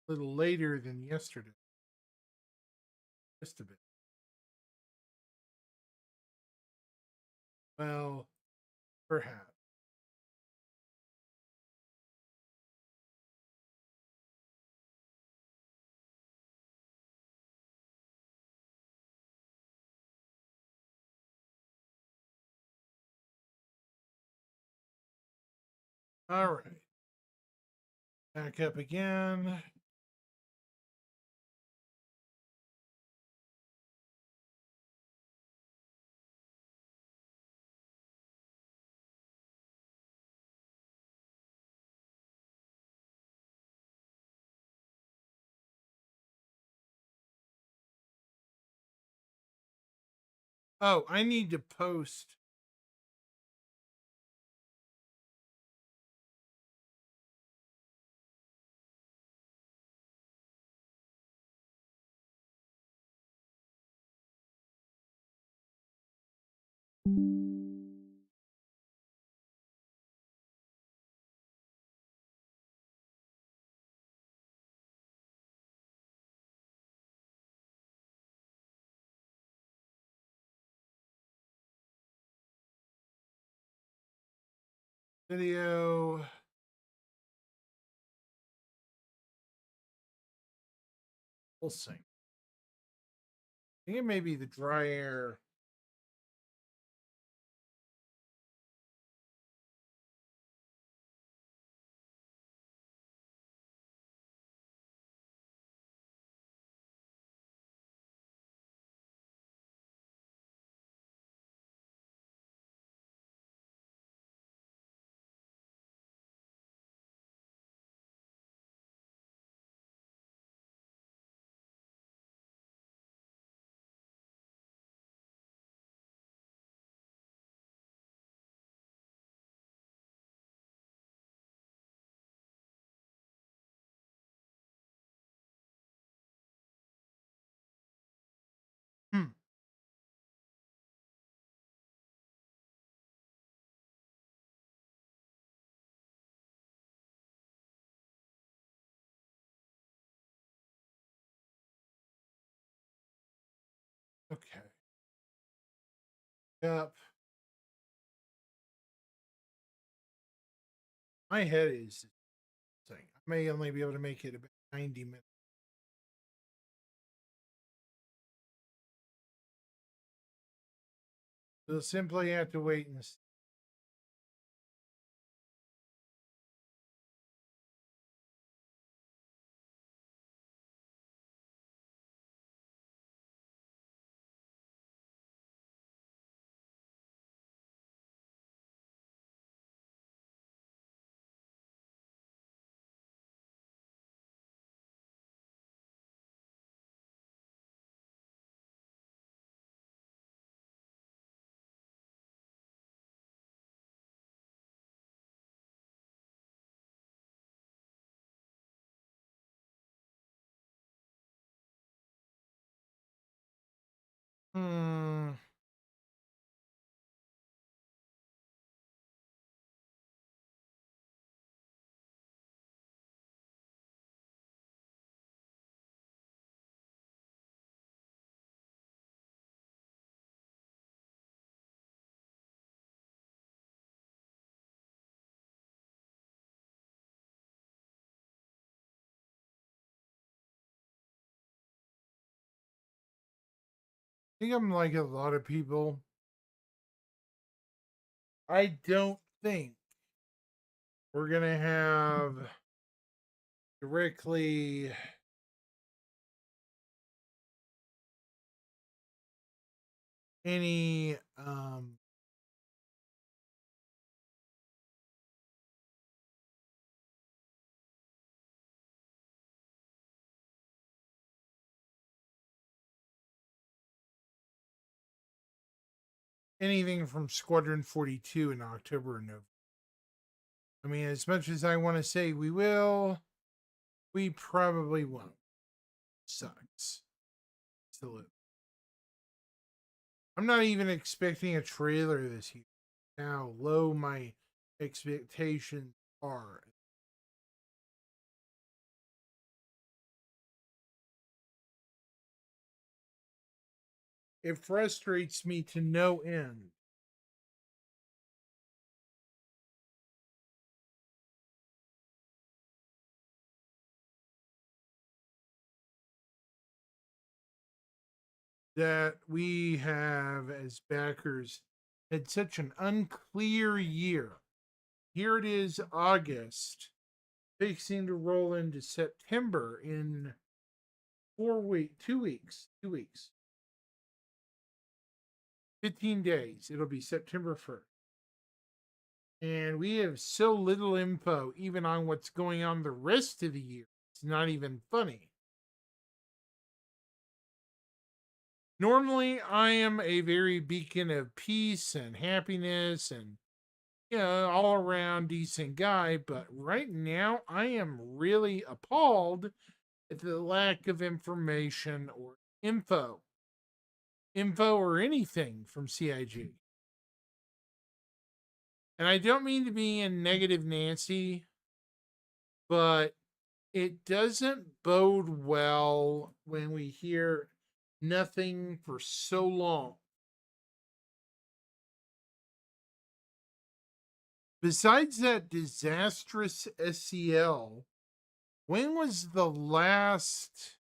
A little later than yesterday. Just a bit. Well, perhaps. All right. Back up again. Oh, I need to post. Video. We'll see. I think it may be the dry air. Hmm. Okay. Yep. My head is saying I may only be able to make it about 90 minutes. We'll simply have to wait and see. Hmm. I think I'm like a lot of people. I don't think we're gonna have directly any anything from Squadron 42 in October or November. I mean, as much as I want to say we will, we probably won't. Sucks. Still, I'm not even expecting a trailer this year. How low my expectations are. It frustrates me to no end. That we have, as backers, had such an unclear year. Here it is, August, fixing to roll into September in 2 weeks, 15 days. It'll be September 1st. And we have so little info, even on what's going on the rest of the year. It's not even funny. Normally, I am a very beacon of peace and happiness and, all around decent guy. But right now, I am really appalled at the lack of information or info or anything from CIG. And I don't mean to be a negative Nancy, but it doesn't bode well when we hear nothing for so long. Besides that disastrous SCL, when was the last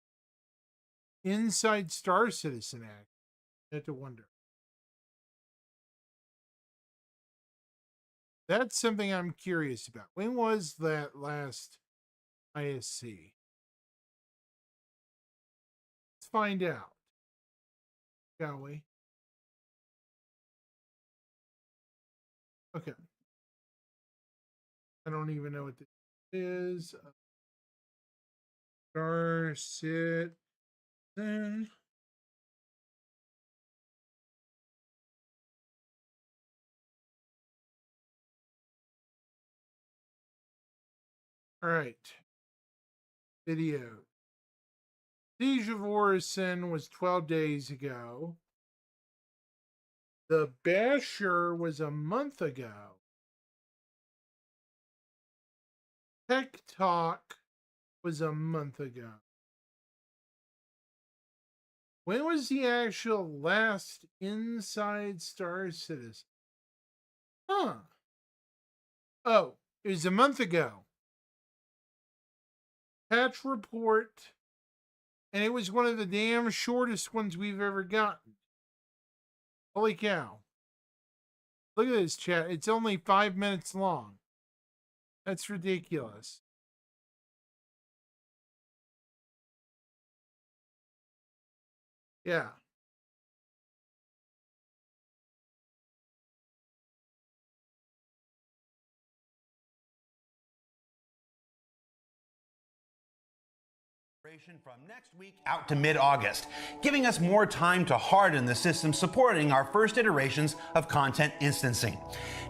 Inside Star Citizen act? I have to wonder. That's something I'm curious about. When was that last ISC? Let's find out, shall we? Okay. I don't even know what this is. Star Citizen. All right. Video. Siege of Orison was 12 days ago. The Basher was a month ago. Tech Talk was a month ago. When was the actual last Inside Star Citizen? Oh, it was a month ago. Patch report, and it was one of the damn shortest ones we've ever gotten. Holy cow. Look at this, chat. It's only 5 minutes long. That's ridiculous. Yeah. From next week out to mid-August, giving us more time to harden the system supporting our first iterations of content instancing.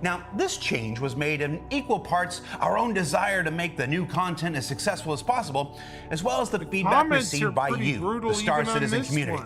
Now, this change was made in equal parts our own desire to make the new content as successful as possible, as well as the feedback received by you, the Star Citizen community.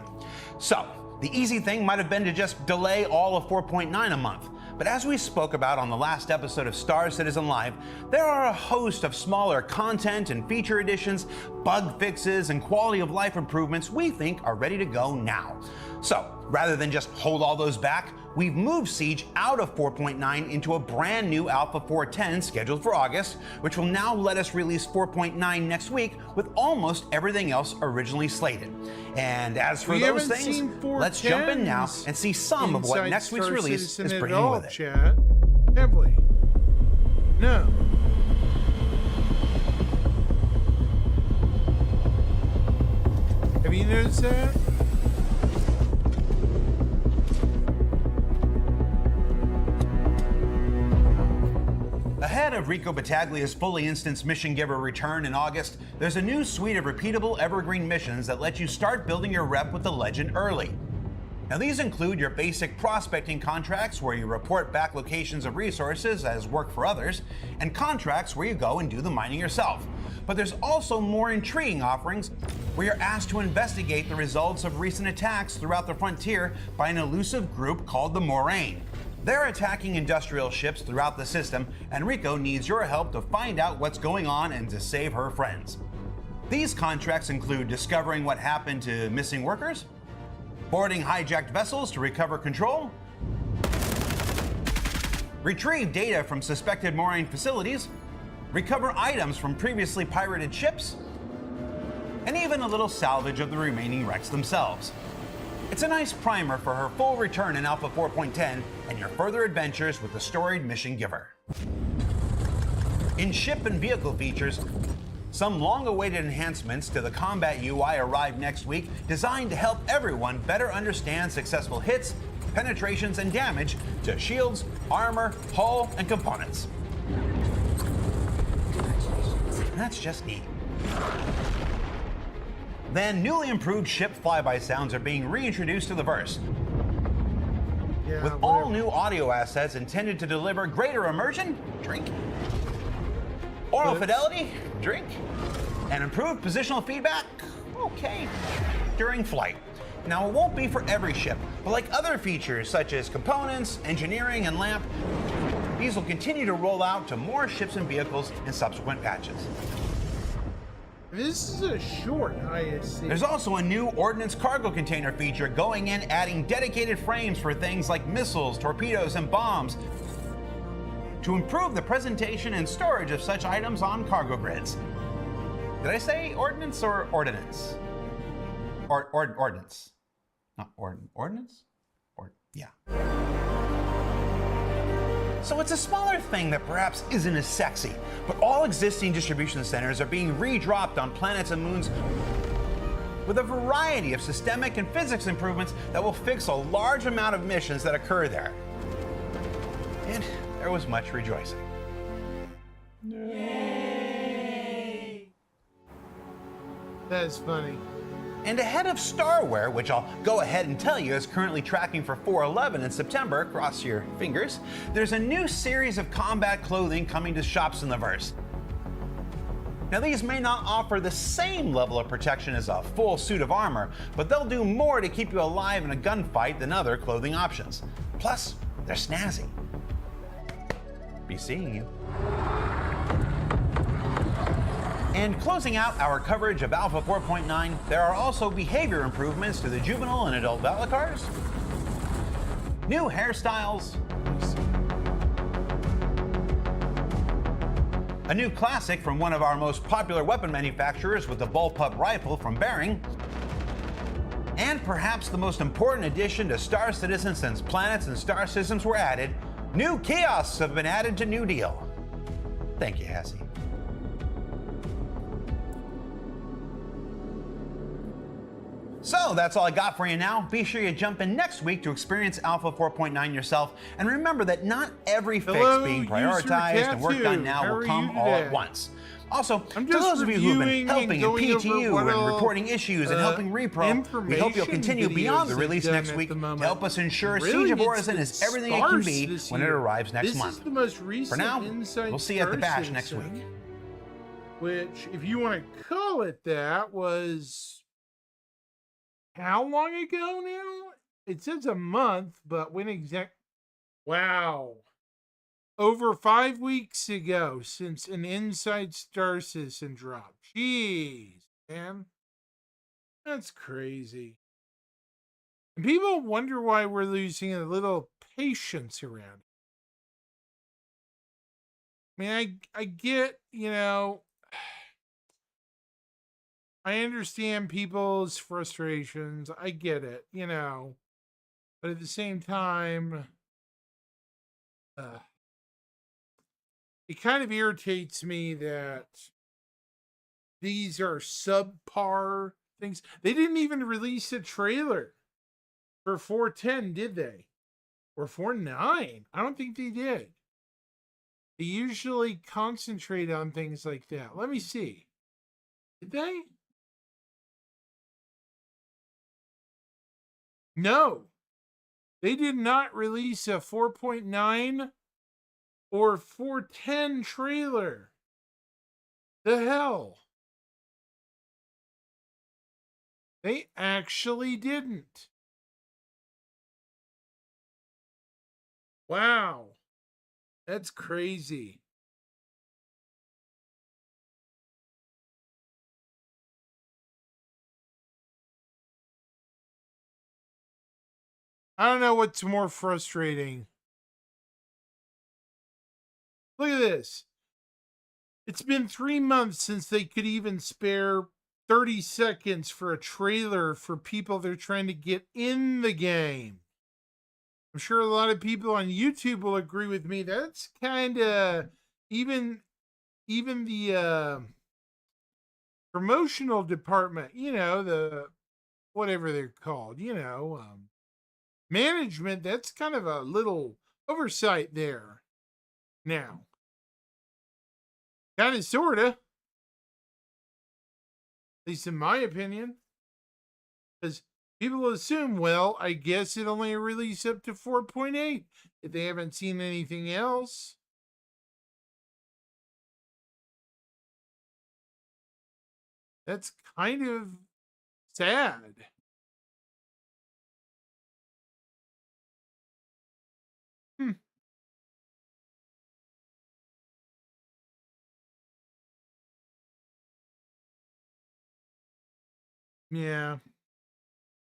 So, the easy thing might have been to just delay all of 4.9 a month. But as we spoke about on the last episode of Star Citizen Live, there are a host of smaller content and feature additions, bug fixes, and quality of life improvements we think are ready to go now. So, rather than just hold all those back, we've moved Siege out of 4.9 into a brand new Alpha 4.10 scheduled for August, which will now let us release 4.9 next week with almost everything else originally slated. And as for those things, let's jump in now and see some of what next week's release is bringing with it. Chat. Have we? No. Have you noticed that? Ahead of Rico Battaglia's fully instanced Mission Giver return in August, there's a new suite of repeatable evergreen missions that let you start building your rep with the legend early. Now, these include your basic prospecting contracts where you report back locations of resources as work for others, and contracts where you go and do the mining yourself. But there's also more intriguing offerings where you're asked to investigate the results of recent attacks throughout the frontier by an elusive group called the Moraine. They're attacking industrial ships throughout the system, and Rico needs your help to find out what's going on and to save her friends. These contracts include discovering what happened to missing workers, boarding hijacked vessels to recover control, retrieve data from suspected mooring facilities, recover items from previously pirated ships, and even a little salvage of the remaining wrecks themselves. It's a nice primer for her full return in Alpha 4.10 and your further adventures with the storied mission giver. In ship and vehicle features, some long-awaited enhancements to the combat UI arrive next week, designed to help everyone better understand successful hits, penetrations, and damage to shields, armor, hull, and components. That's just neat. Then newly improved ship flyby sounds are being reintroduced to the verse, Yeah, with all new audio assets intended to deliver greater immersion, drink, oral fidelity, drink, and improved positional feedback, okay, during flight. Now, it won't be for every ship, but like other features such as components, engineering, and lamp, these will continue to roll out to more ships and vehicles in subsequent patches. This is a short ISC. There's also a new ordnance cargo container feature going in, adding dedicated frames for things like missiles, torpedoes, and bombs to improve the presentation and storage of such items on cargo grids. Did I say ordnance or ordinance? Ordnance. Not ordnance? Yeah. So it's a smaller thing that perhaps isn't as sexy, but all existing distribution centers are being redropped on planets and moons with a variety of systemic and physics improvements that will fix a large amount of missions that occur there. And there was much rejoicing. Yay! That is funny. And ahead of Starware, which I'll go ahead and tell you is currently tracking for 4/11 in September, cross your fingers, there's a new series of combat clothing coming to shops in the verse. Now, these may not offer the same level of protection as a full suit of armor, but they'll do more to keep you alive in a gunfight than other clothing options. Plus, they're snazzy. Be seeing you. And closing out our coverage of Alpha 4.9, there are also behavior improvements to the juvenile and adult Valakars, new hairstyles, a new classic from one of our most popular weapon manufacturers with the Bullpup rifle from Bering, and perhaps the most important addition to Star Citizen since planets and star systems were added, new kiosks have been added to New Deal. Thank you, Hassie. So that's all I got for you now. Be sure you jump in next week to experience Alpha 4.9 yourself. And remember that not every fix being prioritized and worked on now will come all at once. Also, to those of you who've been helping in PTU and reporting issues and helping Repro, we hope you'll continue beyond the release next week to help us ensure Siege of Orison is everything it can be when it arrives next month. For now, we'll see you at the Bash next week. Which, if you want to call it that, was... how long ago now? It says a month, but when exact... Wow. Over 5 weeks ago since an Inside Star Citizen dropped. Jeez, man. That's crazy. And people wonder why we're losing a little patience around it. I mean, I get, you know... I understand people's frustrations. I get it, you know. But at the same time, it kind of irritates me that these are subpar things. They didn't even release a trailer for 410, did they? Or 4.9? I don't think they did. They usually concentrate on things like that. Let me see. Did they? No, they did not release a 4.9 or 410 trailer. The hell? They actually didn't. Wow. That's crazy. I don't know what's more frustrating. Look at this. It's been 3 months since they could even spare 30 seconds for a trailer for people they're trying to get in the game. I'm sure a lot of people on YouTube will agree with me. That's kind of even the promotional department, the whatever they're called, management, that's kind of a little oversight there now. Kind of, sort of, at least in my opinion. Because people assume, well, I guess it only released up to 4.8 if they haven't seen anything else. That's kind of sad. Hmm. Yeah.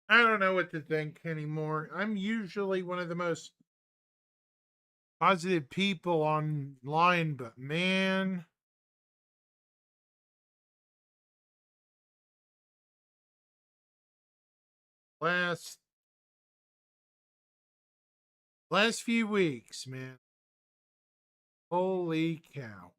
I don't know what to think anymore. I'm usually one of the most positive people online, but man, last last few weeks, man. Holy cow.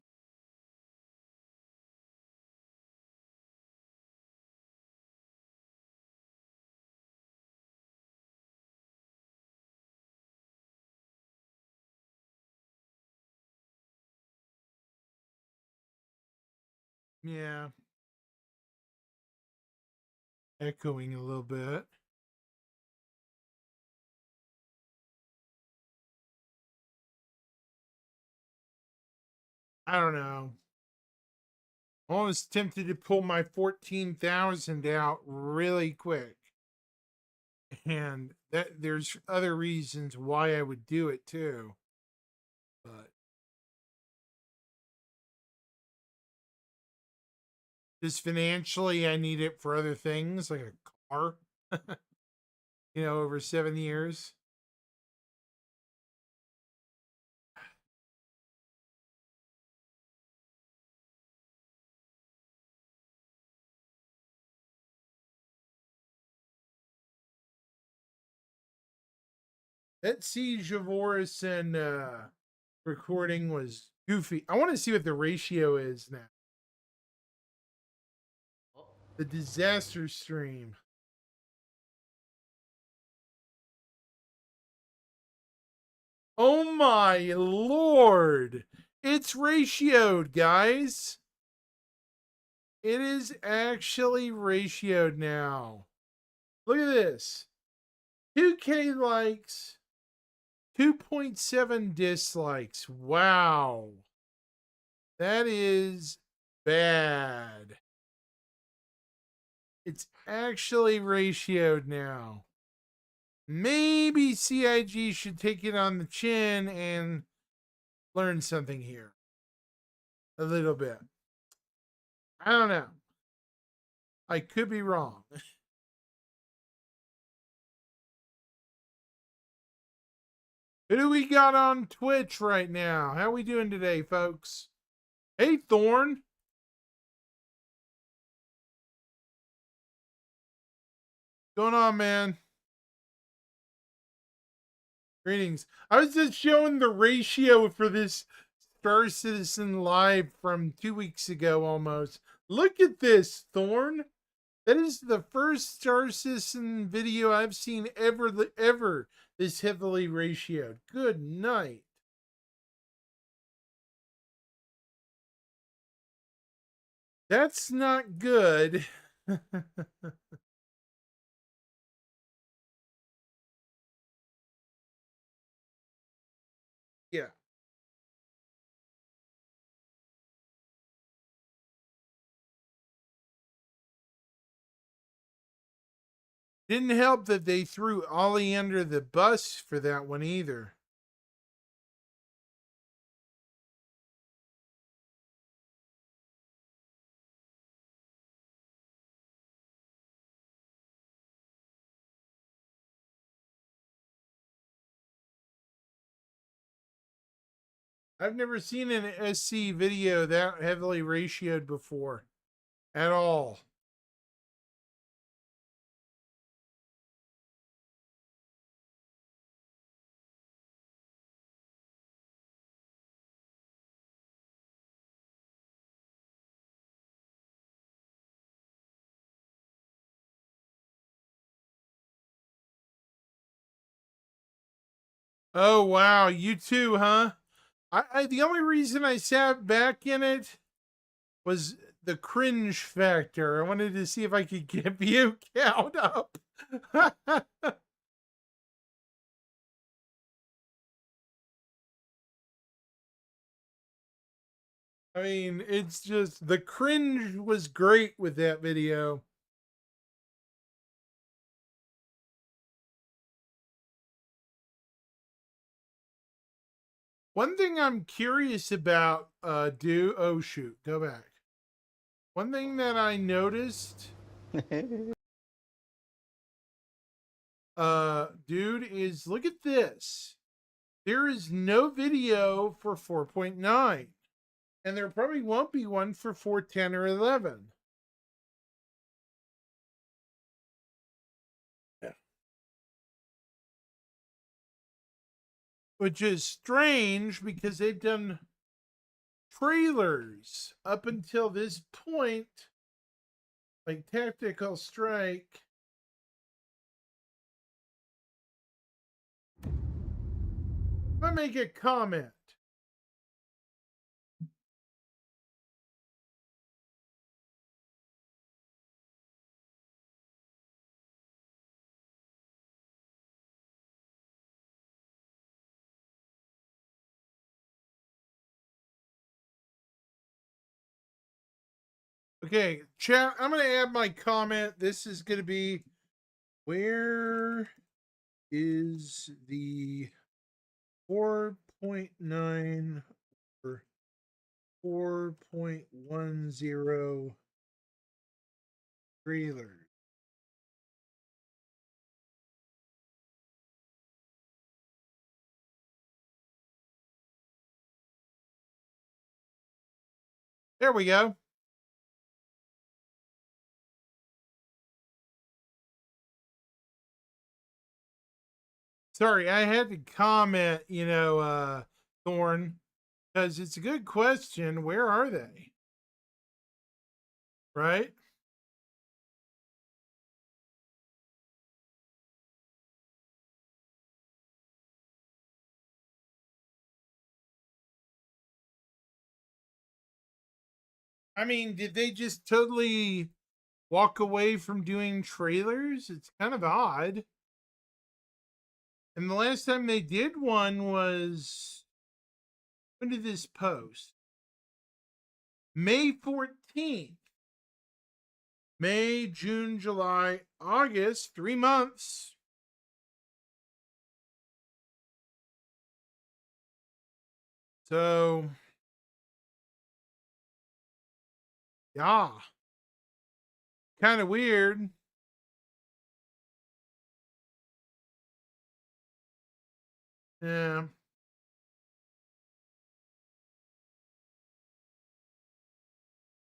Yeah. Echoing a little bit. I don't know. I'm almost tempted to pull my 14,000 out really quick. And that there's other reasons why I would do it too. But just financially I need it for other things like a car. Over 7 years. That Siege of Orison recording was goofy. I want to see what the ratio is now. The disaster stream. Oh my lord. It's ratioed, guys. It is actually ratioed now. Look at this. 2K likes, 2.7 dislikes. Wow. That is bad. It's actually ratioed now. Maybe CIG should take it on the chin and learn something here. A little bit. I don't know. I could be wrong. Who do we got on Twitch right now? How we doing today, folks? Hey, Thorn. What's going on, man? Greetings. I was just showing the ratio for this Star Citizen Live from 2 weeks ago almost. Look at this, Thorn. That is the first Star Citizen video I've seen ever this heavily ratioed. Good night. That's not good. Yeah. Didn't help that they threw Ollie under the bus for that one either. I've never seen an SC video that heavily ratioed before at all. Oh wow, you too, huh? I the only reason I sat back in it was the cringe factor. I wanted to see if I could get view count up. I mean, it's just the cringe was great with that video. One thing I'm curious about, oh shoot, go back. One thing that I noticed, dude, is look at this. There is no video for 4.9, and there probably won't be one for 4.10 or 11. Which is strange because they've done trailers up until this point, like Tactical Strike. Let me make a comment. Okay, chat, I'm going to add my comment. This is going to be, where is the 4.9 or 4.10 trailer? There we go. Sorry, I had to comment, Thorn, because it's a good question. Where are they? Right? I mean, did they just totally walk away from doing trailers? It's kind of odd. And the last time they did one was, when did this post? May 14th. May, June, July, August, 3 months. So, yeah. Kind of weird. Yeah.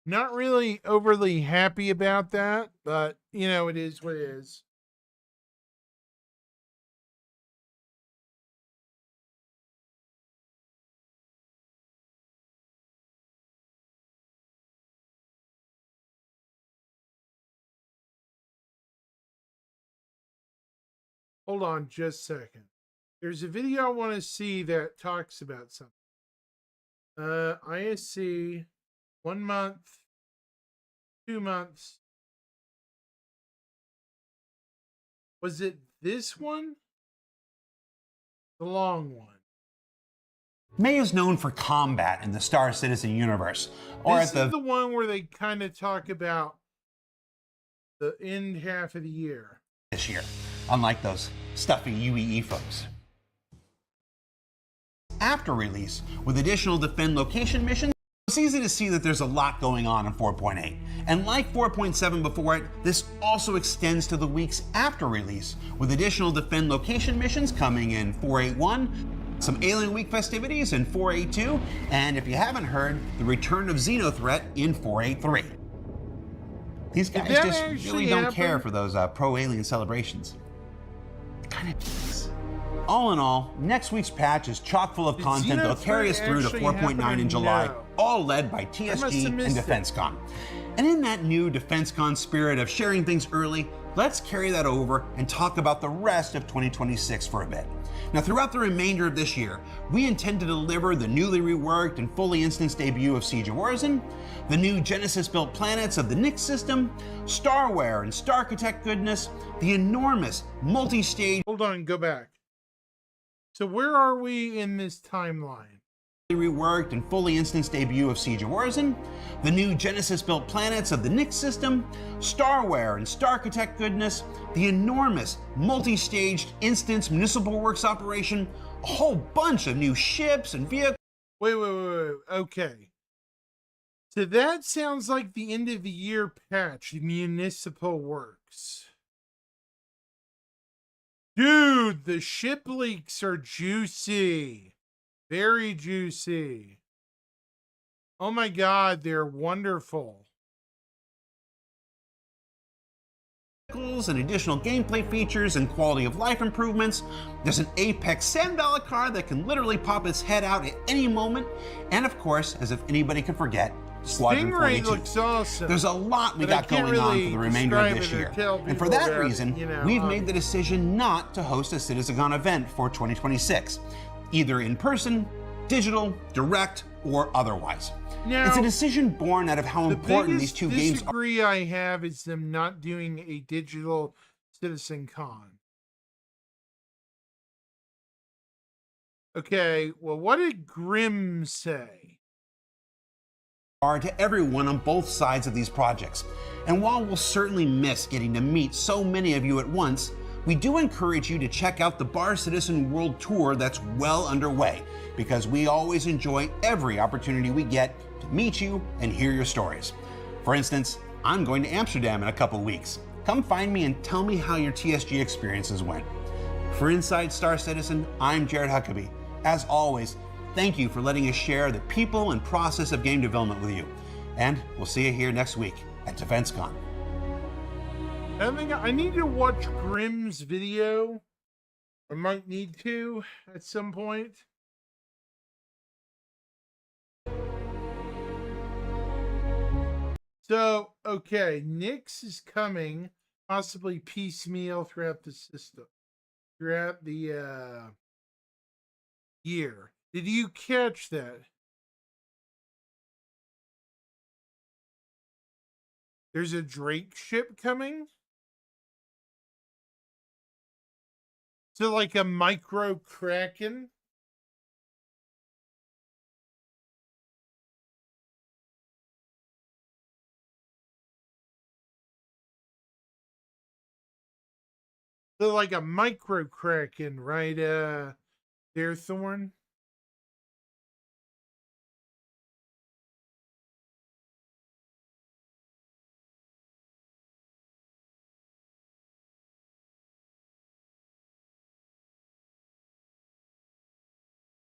Not really overly happy about that, but it is what it is. Hold on just a second. There's a video I want to see that talks about something. ISC, 1 month, 2 months. Was it this one? The long one. May is known for combat in the Star Citizen universe. This is the one where they kind of talk about the end half of the year. This year, unlike those stuffy UEE folks. After release, with additional defend location missions, it's easy to see that there's a lot going on in 4.8. And like 4.7 before it, this also extends to the weeks after release, with additional defend location missions coming in 4.81, some Alien Week festivities in 482, and if you haven't heard, the return of Xenothreat in 483. These guys that just actually really don't happen? care for those pro-alien celebrations. Kind of does. All in all, next week's patch is chock full of Did content that'll carry us through to actually 4.9 happen or in July, no? all led by must have TSG and missed it. DefenseCon. And in that new DefenseCon spirit of sharing things early, let's carry that over and talk about the rest of 2026 for a bit. Now, throughout the remainder of this year, we intend to deliver the newly reworked and fully instanced debut of Siege of Origin, the new Genesis-built planets of the Nyx system, Starware and Starchitect goodness, the enormous multi-stage Hold on, go back. So where are we in this timeline? reworked and fully instanced debut of Siege of Origin, the new Genesis-built planets of the Nyx system, Starware and Starchitect goodness, the enormous multi-staged instance Municipal Works operation, a whole bunch of new ships and vehicles. Wait. Okay. So that sounds like the end of the year patch, Municipal Works. Dude, the ship leaks are juicy. Very juicy. Oh my god, they're wonderful. And additional gameplay features and quality of life improvements. There's an Apex $7 car that can literally pop its head out at any moment. And of course, as if anybody could forget, Squadron Stingray 42. looks awesome. There's a lot we But I got can't going on really for the remainder of describe this it or year. tell And for people that about it, reason, you know, we've made the decision not to host a CitizenCon event for 2026, either in person, digital, direct, or otherwise. Now, It's a decision born out of how the important these biggest two games are. disagree I have is them not doing a digital CitizenCon. Okay, well, what did Grimm say? To everyone on both sides of these projects. And while we'll certainly miss getting to meet so many of you at once, we do encourage you to check out the Bar Citizen World Tour that's well underway, because we always enjoy every opportunity we get to meet you and hear your stories. For instance, I'm going to Amsterdam in a couple weeks. Come find me and tell me how your TSG experiences went. For Inside Star Citizen, I'm Jared Huckabee. As always, thank you for letting us share the people and process of game development with you. And we'll see you here next week at DefenseCon. I think I need to watch Grimm's video. I might need to at some point. So, okay, Nyx is coming, possibly piecemeal throughout the system, throughout the year. Did you catch that? There's a Drake ship coming? So like a micro Kraken? So like a micro Kraken, right? There, Thorn?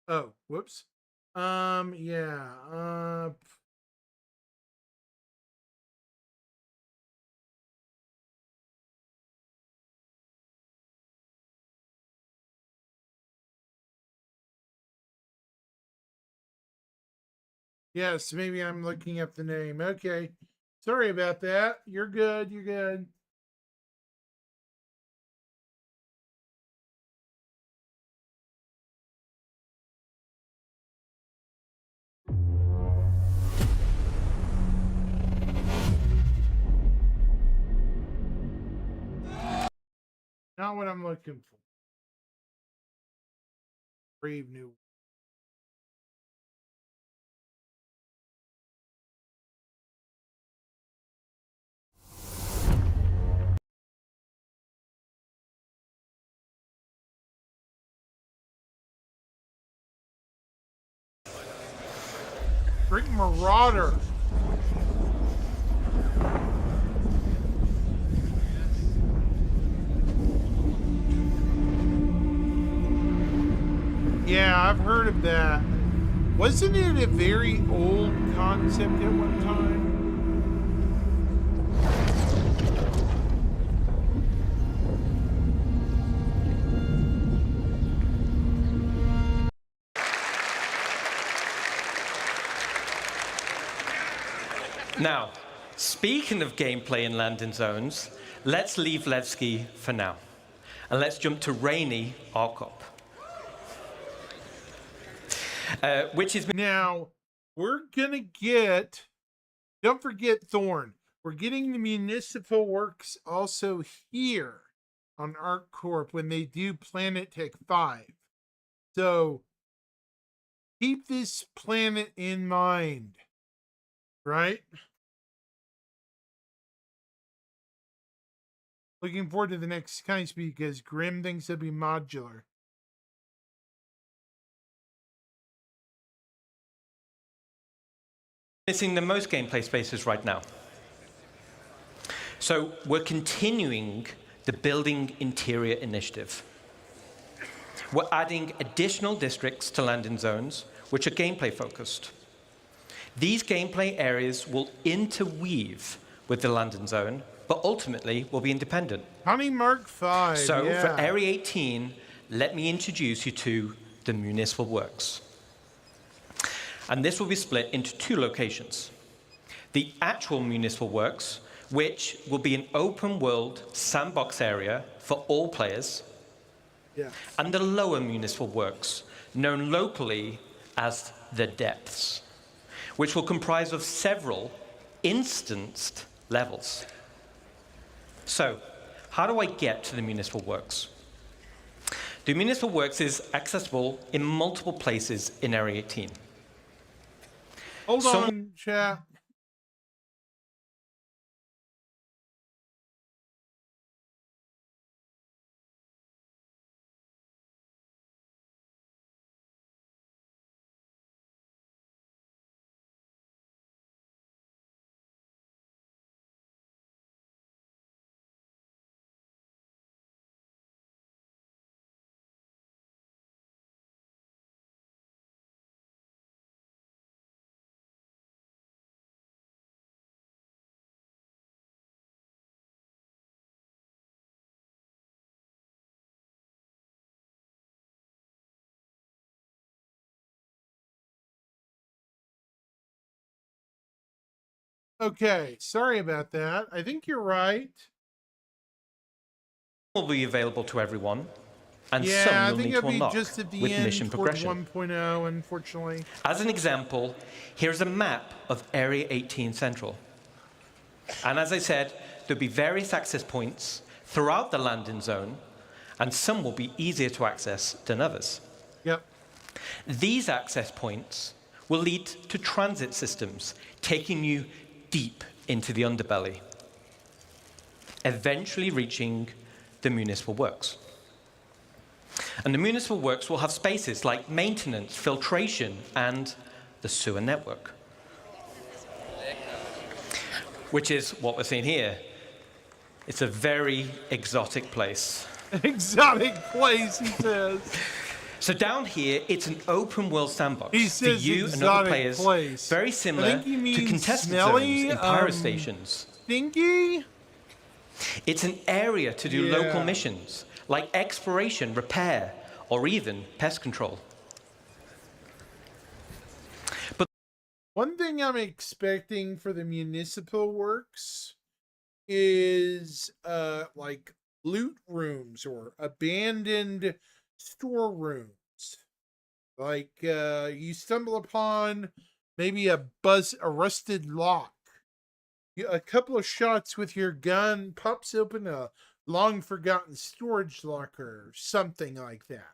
Oh, whoops. Yeah. Yes, maybe I'm looking up the name. Okay. Sorry about that. You're good. You're good. Not what I'm looking for. Brave New. Great Marauder. Yeah, I've heard of that. Wasn't it a very old concept at one time? Now, speaking of gameplay in landing zones, let's leave Levski for now. And let's jump to Rainy Arcop. Which is... Now, we're gonna get, don't forget Thorn. We're getting the municipal works also here on ArcCorp when they do Planet Tech 5. So, keep this planet in mind, right? Looking forward to the next Skyspeed because Grim thinks it'll be modular. Missing the most gameplay spaces right now. So we're continuing the Building Interior Initiative. We're adding additional districts to landing zones, which are gameplay focused. These gameplay areas will interweave with the landing zone, but ultimately will be independent. Honey Mark 5. So yeah. for Area 18, let me introduce you to the Municipal Works. And this will be split into two locations. The actual Municipal Works, which will be an open world sandbox area for all players, Yeah. and the lower Municipal Works, known locally as the Depths, which will comprise of several instanced levels. So, how do I get to the Municipal Works? The Municipal Works is accessible in multiple places in Area 18. Hold on, chat. Okay, sorry about that. I think you're right. Will be available to everyone, and Yeah, some I you'll think need it'll to be unlock just at the with end mission toward progression. 1.0, unfortunately. As an example, here's a map of Area 18 Central. And as I said, there'll be various access points throughout the landing zone, and some will be easier to access than others. Yep. These access points will lead to transit systems, taking you deep into the underbelly, eventually reaching the Municipal Works. And the Municipal Works will have spaces like maintenance, filtration, and the sewer network, which is what we're seeing here. It's a very exotic place. Exotic place, he says. So down here, it's an open world sandbox He for says you and other exotic players, place. very I similar think he to means contested smelly, zones in pirate stations. Stinky? It's an area to do Yeah. local missions, like exploration, repair, or even pest control. But One thing I'm expecting for the municipal works is like loot rooms or abandoned storerooms. Like you stumble upon maybe a rusted lock. A couple of shots with your gun pops open a long forgotten storage locker or something like that.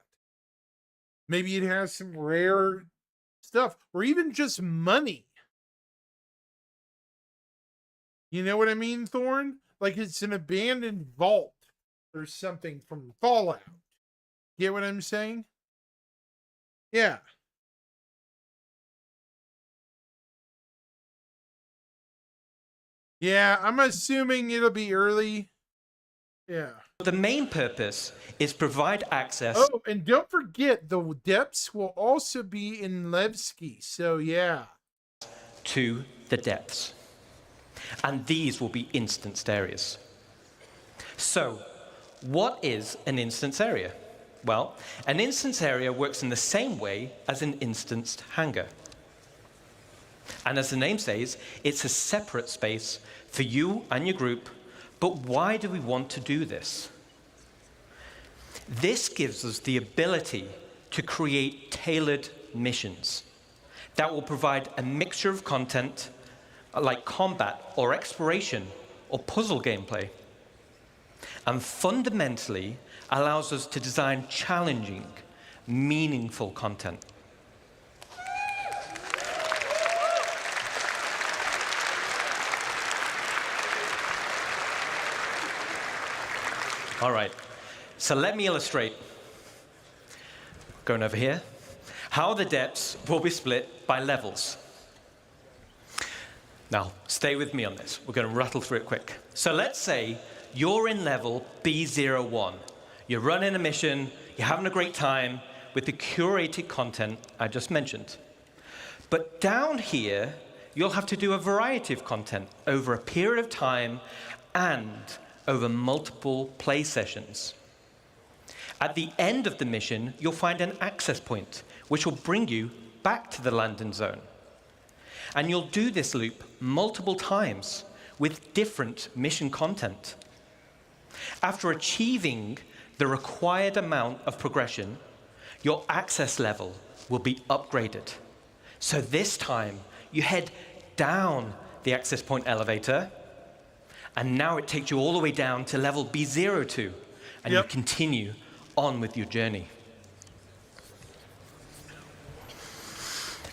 Maybe it has some rare stuff or even just money. You know what I mean, Thorn? Like it's an abandoned vault or something from Fallout. Get what I'm saying? Yeah. Yeah, I'm assuming it'll be early. Yeah. The main purpose is provide access Oh, and don't forget, the depths will also be in Levski. So, yeah. to the depths. And these will be instanced areas. So, what is an instance area? Well, an instance area works in the same way as an instanced hangar. And as the name says, it's a separate space for you and your group. But why do we want to do this? This gives us the ability to create tailored missions that will provide a mixture of content like combat or exploration or puzzle gameplay, and fundamentally allows us to design challenging, meaningful content. All right, so let me illustrate, going over here, how the depths will be split by levels. Now, stay with me on this. We're going to rattle through it quick. So let's say you're in level B01. You're running a mission, you're having a great time with the curated content I just mentioned. But down here, you'll have to do a variety of content over a period of time and over multiple play sessions. At the end of the mission, you'll find an access point, which will bring you back to the landing zone. And you'll do this loop multiple times with different mission content. After achieving the required amount of progression, your access level will be upgraded. So this time, you head down the access point elevator, and now it takes you all the way down to level B02, and you continue on with your journey.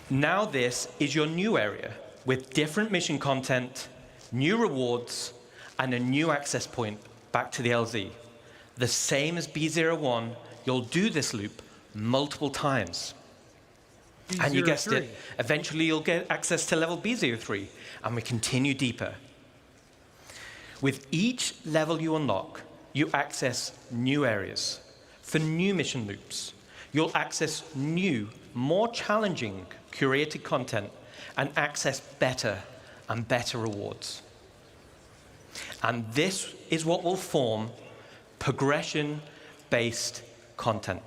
Now this is your new area with different mission content, new rewards, and a new access point back to the LZ. The same as B01, you'll do this loop multiple times. B03. And you guessed it, eventually you'll get access to level B03, and we continue deeper. With each level you unlock, you access new areas for new mission loops. You'll access new, more challenging curated content and access better and better rewards. And this is what will form progression-based content.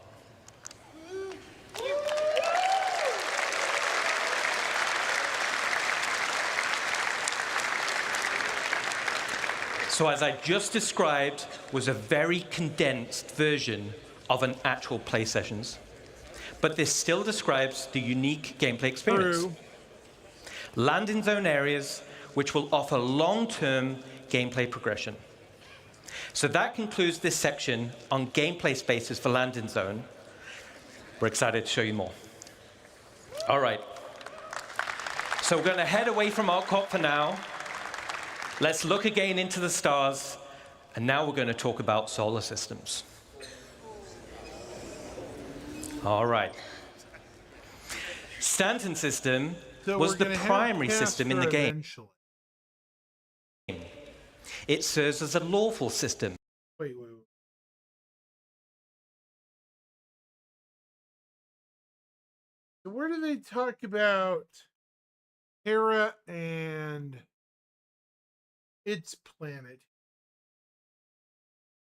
So as I just described, was a very condensed version of an actual play sessions, but this still describes the unique gameplay experience. True. Landing zone areas which will offer long-term gameplay progression. So that concludes this section on gameplay spaces for landing zone. We're excited to show you more. All right. So we're going to head away from ArcCop for now. Let's look again into the stars, and now we're going to talk about solar systems. All right. Stanton system was the primary system in the game. Eventually. It serves as a lawful system. Wait. So where do they talk about Terra and its planet?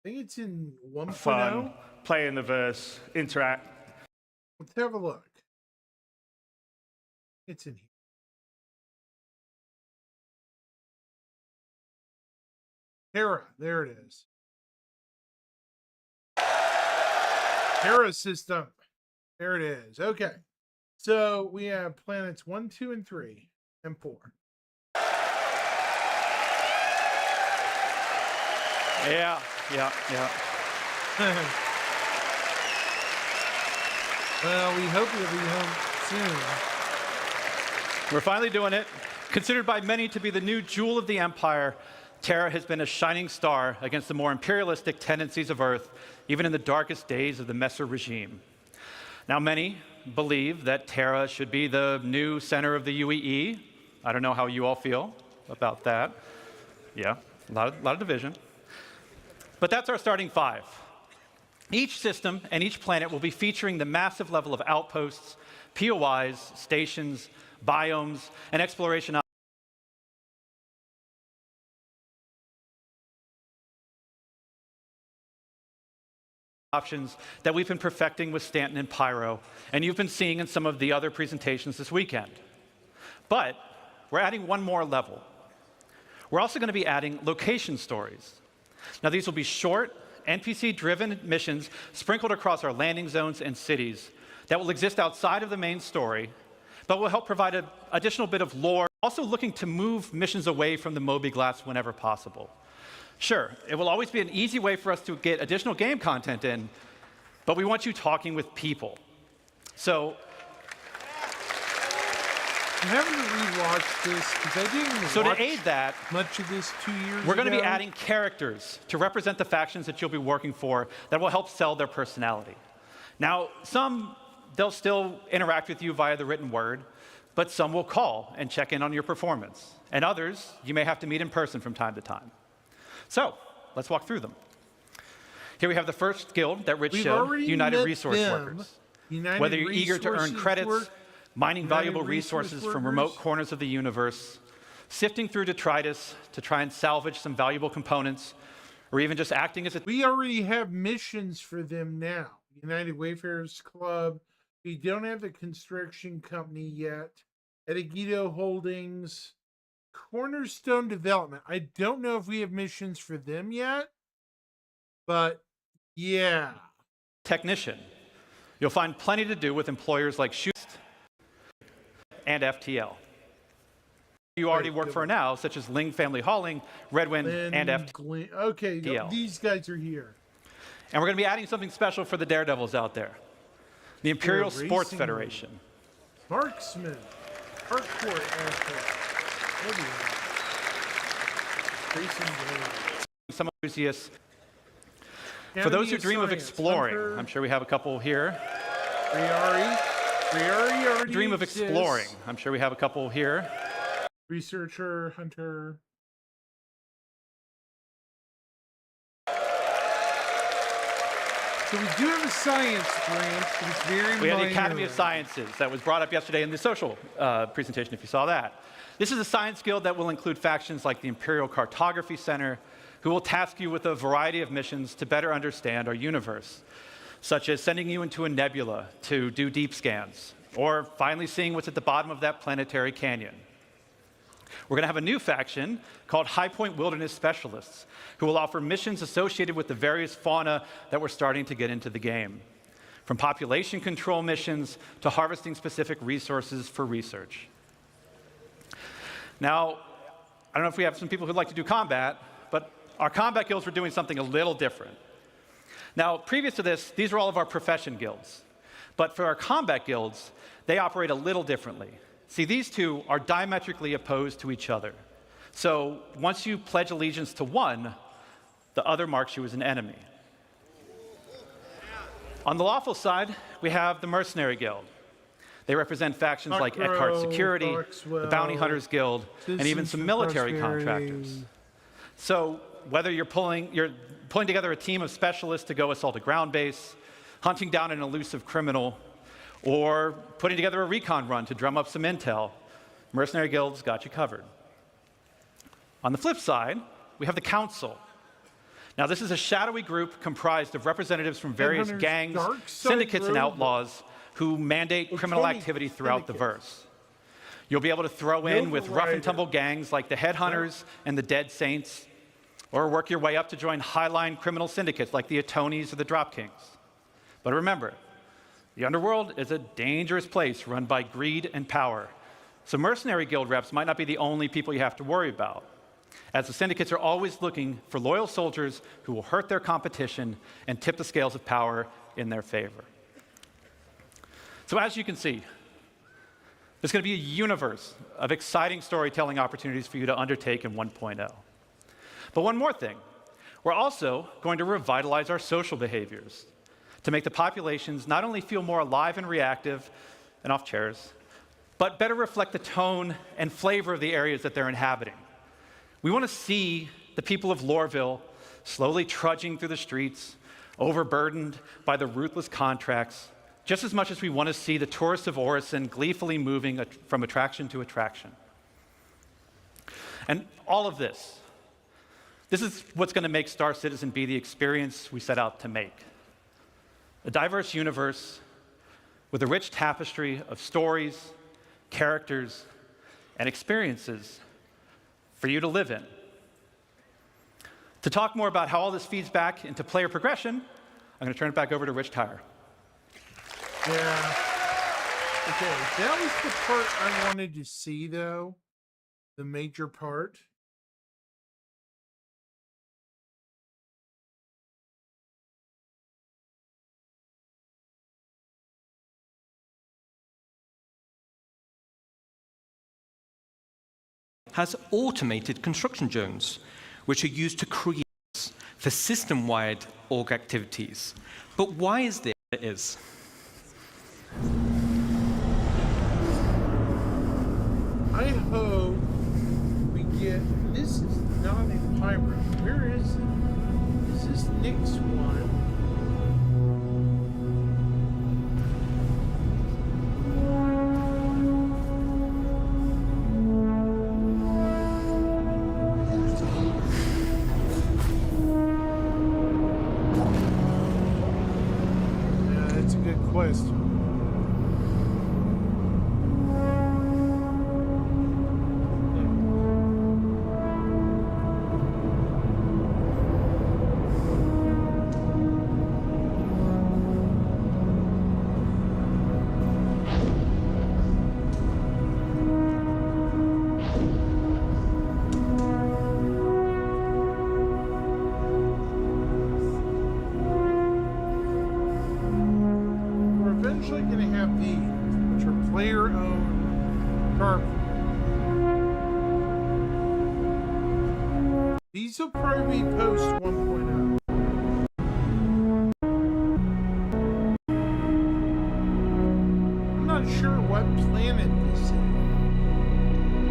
I think it's in 1.0. Fun, play in the verse, interact. Let's have a look. It's in here. Terra, there it is. Terra system. There it is. Okay. So we have planets 1, 2, and 3, and 4. Yeah. Well, we hope you'll be home soon. We're finally doing it. Considered by many to be the new jewel of the Empire, Terra has been a shining star against the more imperialistic tendencies of Earth, even in the darkest days of the Messer regime. Now, many believe that Terra should be the new center of the UEE. I don't know how you all feel about that. Yeah, a lot of division. But that's our starting 5. Each system and each planet will be featuring the massive level of outposts, POIs, stations, biomes, and exploration options that we've been perfecting with Stanton and Pyro, and you've been seeing in some of the other presentations this weekend. But we're adding one more level. We're also going to be adding location stories. Now, these will be short, NPC-driven missions sprinkled across our landing zones and cities that will exist outside of the main story, but will help provide an additional bit of lore, also looking to move missions away from the mobiGlas whenever possible. Sure, it will always be an easy way for us to get additional game content in, but we want you talking with people. So, I'm having to rewatch this because I didn't watch to aid that, much of this 2 years ago. we're going to be adding characters to represent the factions that you'll be working for that will help sell their personality. Now, some, they'll still interact with you via the written word, but some will call and check in on your performance. And others, you may have to meet in person from time to time. So, let's walk through them. Here we have the first guild that Rich We've showed, already United met Resource them. Workers. United Whether you're eager to earn Resources credits, work, mining United valuable Resource resources from Workers. remote corners of the universe, sifting through detritus to try and salvage some valuable components, or even just acting as a We already have missions for them now. United Wayfarers Club. We don't have the construction company yet. Edagito Holdings. Cornerstone Development. I don't know if we have missions for them yet, but yeah. technician. You'll find plenty to do with employers like Schutz and FTL. You already work for now, such as Ling Family Hauling, Redwind, and FTL. Okay, DL. these guys are here. And we're going to be adding something special for the daredevils out there. The Imperial They're Sports racing. Federation. Marksman. Harcourt Airport. Some enthusiasts. For those who dream of exploring, Hunter, I'm sure we have a couple here. Friari already Dream of exists. exploring. I'm sure we have a couple here. Researcher, Hunter. So we do have a science branch, but it's very We have the minor. Academy of Sciences that was brought up yesterday in the social presentation, if you saw that. This is a science guild that will include factions like the Imperial Cartography Center, who will task you with a variety of missions to better understand our universe, such as sending you into a nebula to do deep scans, or finally seeing what's at the bottom of that planetary canyon. We're going to have a new faction called High Point Wilderness Specialists, who will offer missions associated with the various fauna that we're starting to get into the game, from population control missions to harvesting specific resources for research. Now, I don't know if we have some people who'd like to do combat, but our combat guilds were doing something a little different. Now, previous to this, these were all of our profession guilds. But for our combat guilds, they operate a little differently. See, these two are diametrically opposed to each other. So once you pledge allegiance to one, the other marks you as an enemy. On the lawful side, we have the Mercenary Guild. They represent factions like Buckrow, Eckhart Security, the Foxwell, Bounty Hunters Guild, and even Citizens some for military Prosperity. contractors. So whether you're pulling together a team of specialists to go assault a ground base, hunting down an elusive criminal, or putting together a recon run to drum up some intel, Mercenary Guild's got you covered. On the flip side, we have the Council. Now, this is a shadowy group comprised of representatives from various Headhunters, gangs, Dark Side syndicates, and Road. outlaws who mandate criminal Tony, activity throughout the syndicates. verse. You'll be able to throw in with rough and Overrider. tumble gangs like the Headhunters and the Dead Saints, or work your way up to join highline criminal syndicates like the Atonis or the Drop Kings. But remember, the underworld is a dangerous place run by greed and power. So mercenary guild reps might not be the only people you have to worry about, as the syndicates are always looking for loyal soldiers who will hurt their competition and tip the scales of power in their favor. So as you can see, there's going to be a universe of exciting storytelling opportunities for you to undertake in 1.0. But one more thing, we're also going to revitalize our social behaviors to make the populations not only feel more alive and reactive and off chairs, but better reflect the tone and flavor of the areas that they're inhabiting. We want to see the people of Lorville slowly trudging through the streets, overburdened by the ruthless contracts, just as much as we want to see the tourists of Orison gleefully moving from attraction to attraction. And all of this is what's going to make Star Citizen be the experience we set out to make. A diverse universe with a rich tapestry of stories, characters, and experiences for you to live in. To talk more about how all this feeds back into player progression, I'm going to turn it back over to Rich Tyre. Yeah. Okay, that was the part I wanted to see, though. The major part. Has automated construction drones, which are used to create for system-wide org activities. But why is this? It is. I hope we get. This is not in hybrid. Where is it? Is this next one? Question. Going to have these, which are player-owned carpet. These will probably be post 1.0. I'm not sure what planet this is.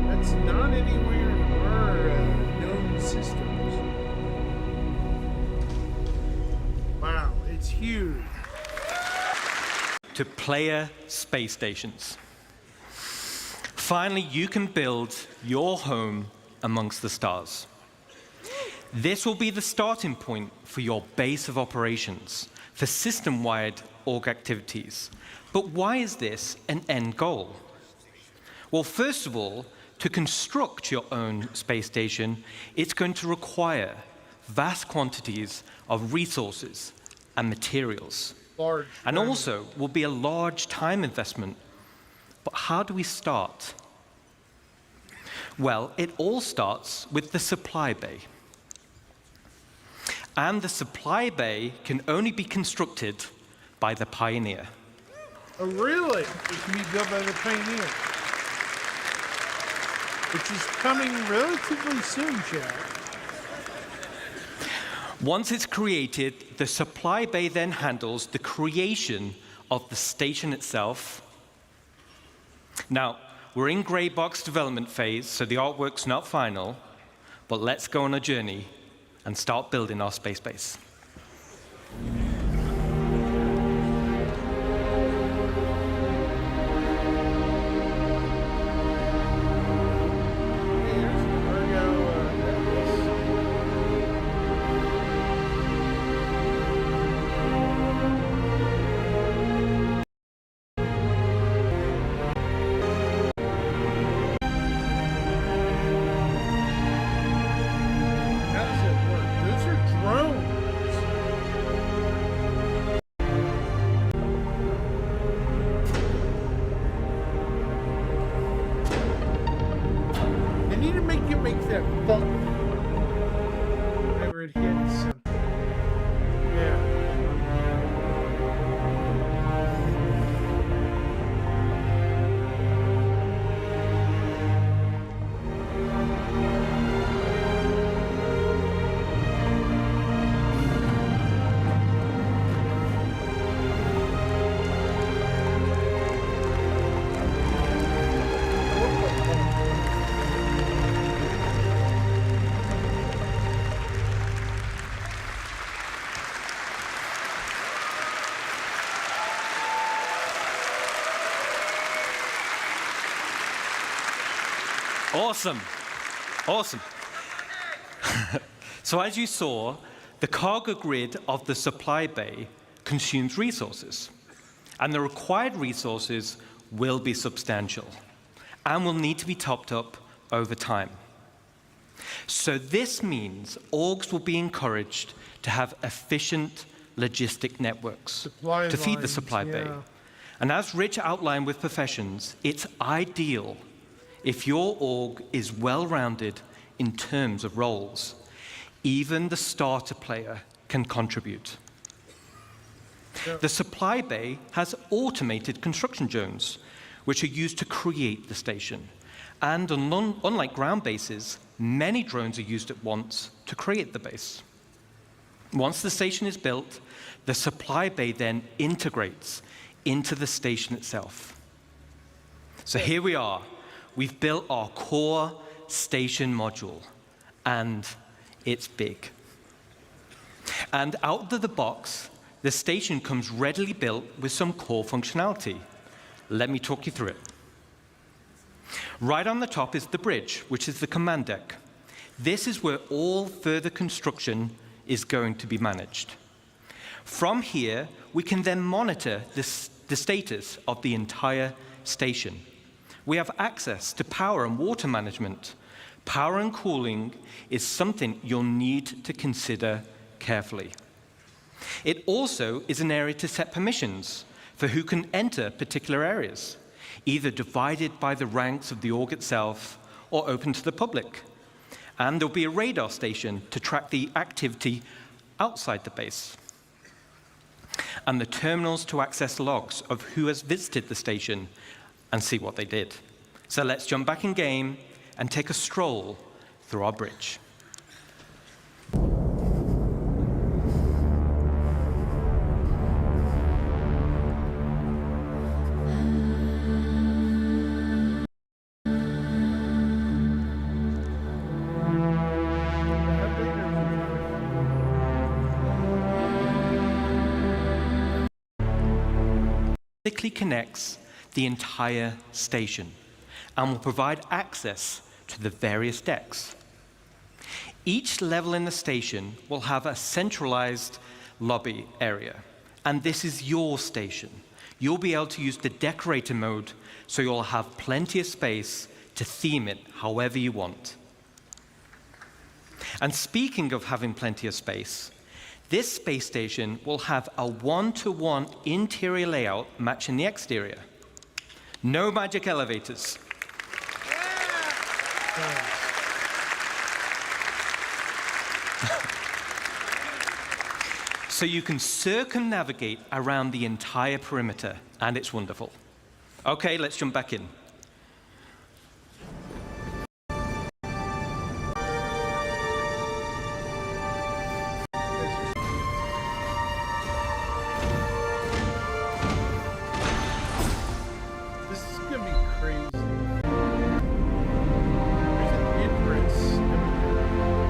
That's not anywhere in our known systems. Wow, it's huge. To player space stations. Finally, you can build your home amongst the stars. This will be the starting point for your base of operations for system-wide org activities. But why is this an end goal? Well, first of all, to construct your own space station, it's going to require vast quantities of resources and materials. And also will be a large time investment. But how do we start? Well, it all starts with the supply bay. And the supply bay can only be constructed by the Pioneer. Oh, really? It can be built by the Pioneer. Which is coming relatively soon, Chad. Once it's created, the supply bay then handles the creation of the station itself. Now, we're in gray box development phase, so the artwork's not final, but let's go on a journey and start building our space base. Awesome. Awesome. So as you saw, the cargo grid of the supply bay consumes resources, and the required resources will be substantial and will need to be topped up over time. So this means orgs will be encouraged to have efficient logistic networks Supply to feed the lines, supply bay. yeah. And as Rich outlined with professions, it's ideal if your org is well-rounded in terms of roles. Even the starter player can contribute. Yep. The supply bay has automated construction zones, which are used to create the station. And unlike ground bases, many drones are used at once to create the base. Once the station is built, the supply bay then integrates into the station itself. So here we are. We've built our core station module, and it's big. And out of the box, the station comes readily built with some core functionality. Let me talk you through it. Right on the top is the bridge, which is the command deck. This is where all further construction is going to be managed. From here, we can then monitor the status of the entire station. We have access to power and water management. Power and cooling is something you'll need to consider carefully. It also is an area to set permissions for who can enter particular areas, either divided by the ranks of the org itself or open to the public. And there'll be a radar station to track the activity outside the base. And the terminals to access logs of who has visited the station and see what they did. So let's jump back in game and take a stroll through our bridge. Physically connects the entire station and will provide access to the various decks. Each level in the station will have a centralized lobby area, and this is your station. You'll be able to use the decorator mode, so you'll have plenty of space to theme it however you want. And speaking of having plenty of space, this space station will have a one-to-one interior layout matching the exterior. No magic elevators. So you can circumnavigate around the entire perimeter, and it's wonderful. Okay, let's jump back in. This is gonna be crazy. There's an inference coming here.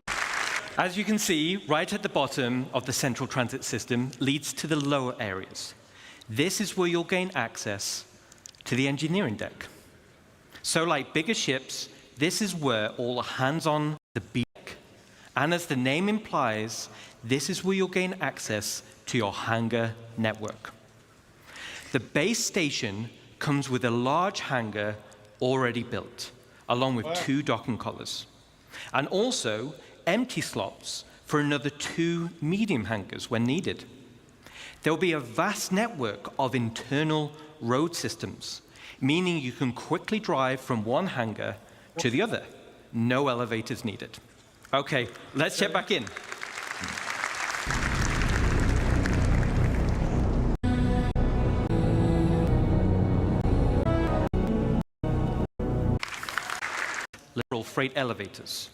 As you can see, right at the bottom of the central transit system leads to the lower areas. This is where you'll gain access to the engineering deck. So like bigger ships, this is where all the hands-on the deck. And as the name implies, this is where you'll gain access to your hangar network. The base station comes with a large hangar already built, along with 2 docking collars, and also empty slots for another 2 medium hangars when needed. There will be a vast network of internal road systems, meaning you can quickly drive from one hangar to the other. No elevators needed. Okay, let's check back in. Literal freight elevators.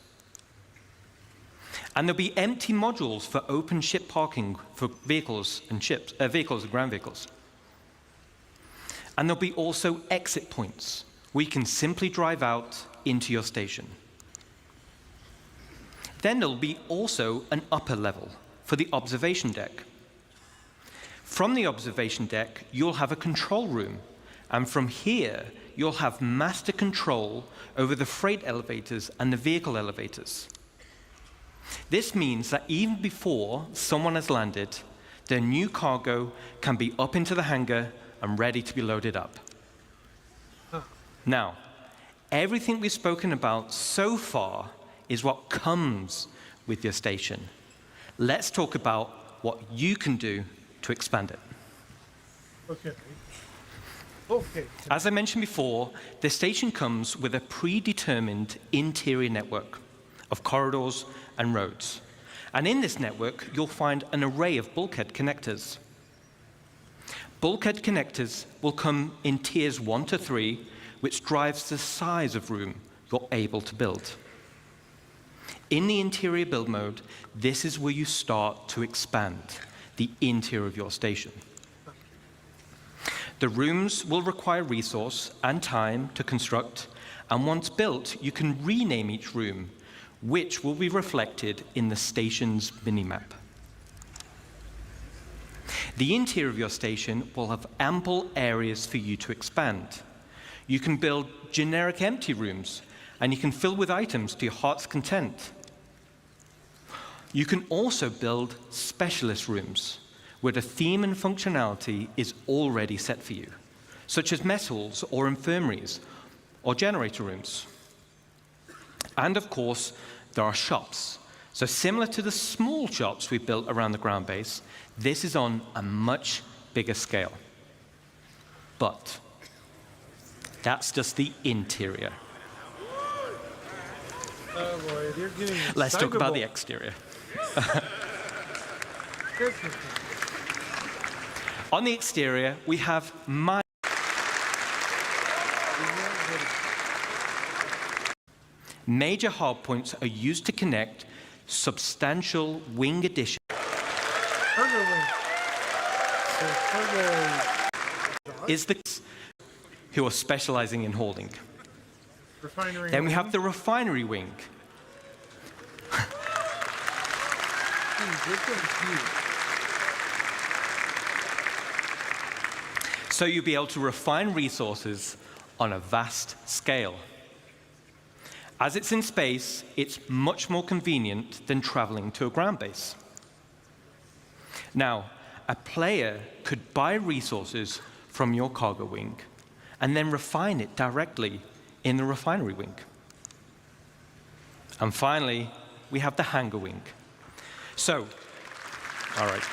And there'll be empty modules for open ship parking for vehicles and ships, vehicles and ground vehicles. And there'll be also exit points where you can simply drive out into your station. Then there'll be also an upper level for the observation deck. From the observation deck, you'll have a control room, and from here, you'll have master control over the freight elevators and the vehicle elevators. This means that even before someone has landed, their new cargo can be up into the hangar and ready to be loaded up. Now, everything we've spoken about so far is what comes with your station. Let's talk about what you can do to expand it. Okay. Okay. As I mentioned before, the station comes with a predetermined interior network of corridors and roads. And in this network, you'll find an array of bulkhead connectors. Bulkhead connectors will come in tiers 1 to 3, which drives the size of room you're able to build. In the interior build mode, this is where you start to expand the interior of your station. The rooms will require resource and time to construct, and once built, you can rename each room, which will be reflected in the station's minimap. The interior of your station will have ample areas for you to expand. You can build generic empty rooms, and you can fill with items to your heart's content. You can also build specialist rooms, where the theme and functionality is already set for you, such as mess halls or infirmaries or generator rooms. And of course, there are shops. So similar to the small shops we built around the ground base, this is on a much bigger scale. But that's just the interior. Oh boy, they're getting Let's talk about the excitable. exterior. On the exterior, we have major hard points are used to connect substantial wing additions Cargo wing. Cargo is the who are specializing in hauling. refinery. Then we have the refinery wing. So you'll be able to refine resources on a vast scale. As it's in space, it's much more convenient than traveling to a ground base. Now, a player could buy resources from your cargo wing and then refine it directly in the refinery wing. And finally, we have the hangar wing. So, all right.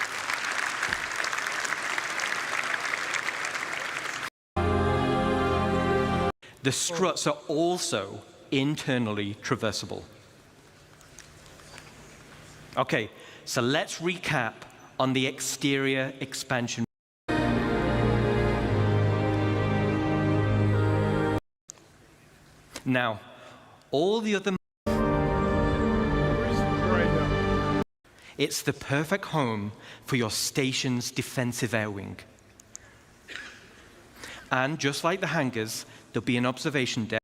The struts are also internally traversable. Okay, so let's recap on the exterior expansion. Now, all the other it's the perfect home for your station's defensive air wing. And just like the hangars, there'll be an observation deck.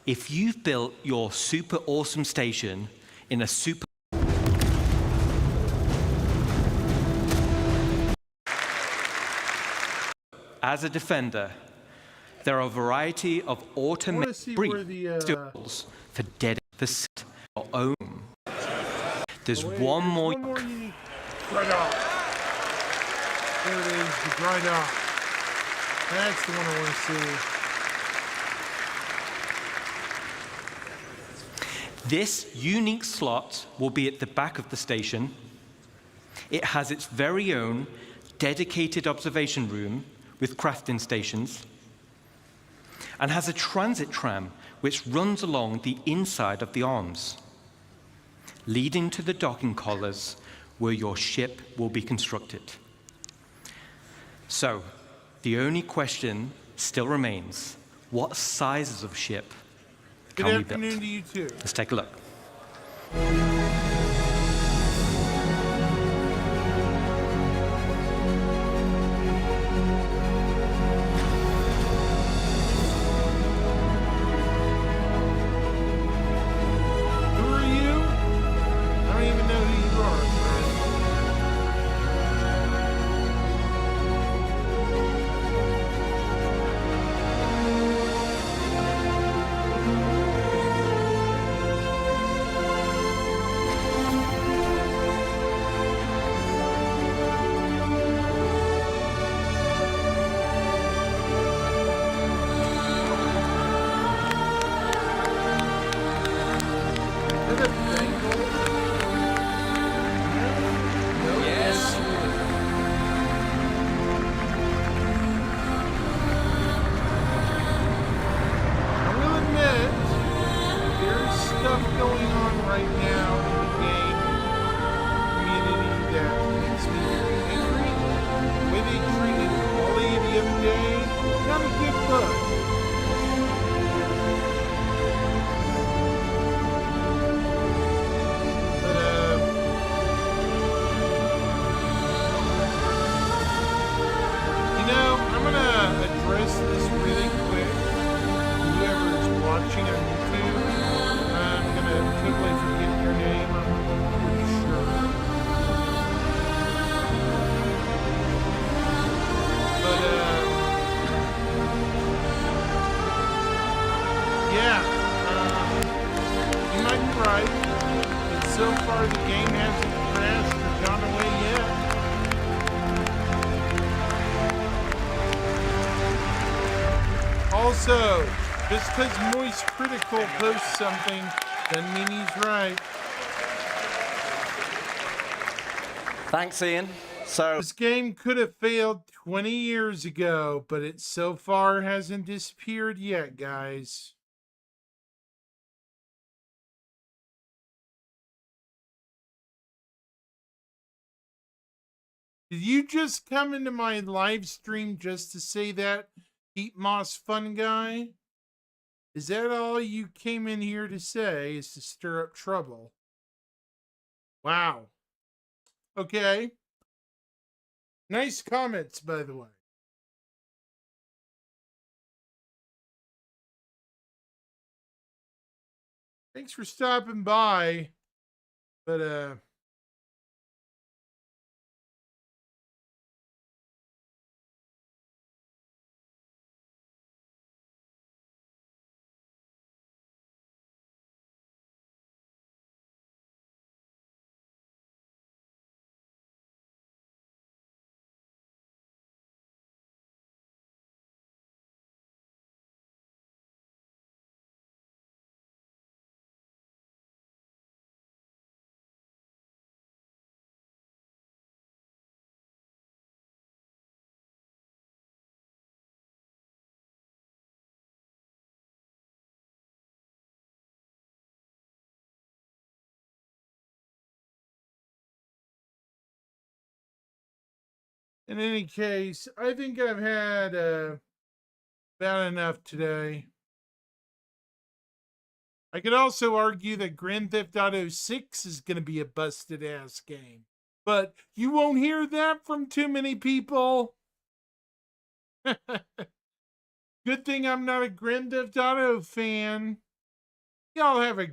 If you've built your super awesome station in a super as a defender, there are a variety of automated tools for dedicated your own. There's one more. Unique. Dry dock. There it is, the dry dock. That's the one I want to see. This unique slot will be at the back of the station. It has its very own dedicated observation room with crafting stations and has a transit tram which runs along the inside of the arms, leading to the docking collars where your ship will be constructed. So, the only question still remains, what sizes of ship can we build? Good afternoon to you too. Let's take a look. Who are you? I don't even know who you are, friend. Yeah, you might be right. But so far, the game hasn't crashed or gone away yet. Also, just because Moist Critical posts something doesn't mean he's right. Thanks, Ian. So, This game could have failed 20 years ago, but it so far hasn't disappeared yet, guys. Did you just come into my live stream just to say that, Heat Moss Fun Guy? Is that all you came in here to say, is to stir up trouble? Wow. Okay. Nice comments, by the way. Thanks for stopping by. But, in any case, I think I've had about enough today. I could also argue that Grand Theft Auto 6 is going to be a busted ass game. But you won't hear that from too many people. Good thing I'm not a Grand Theft Auto fan. Y'all have a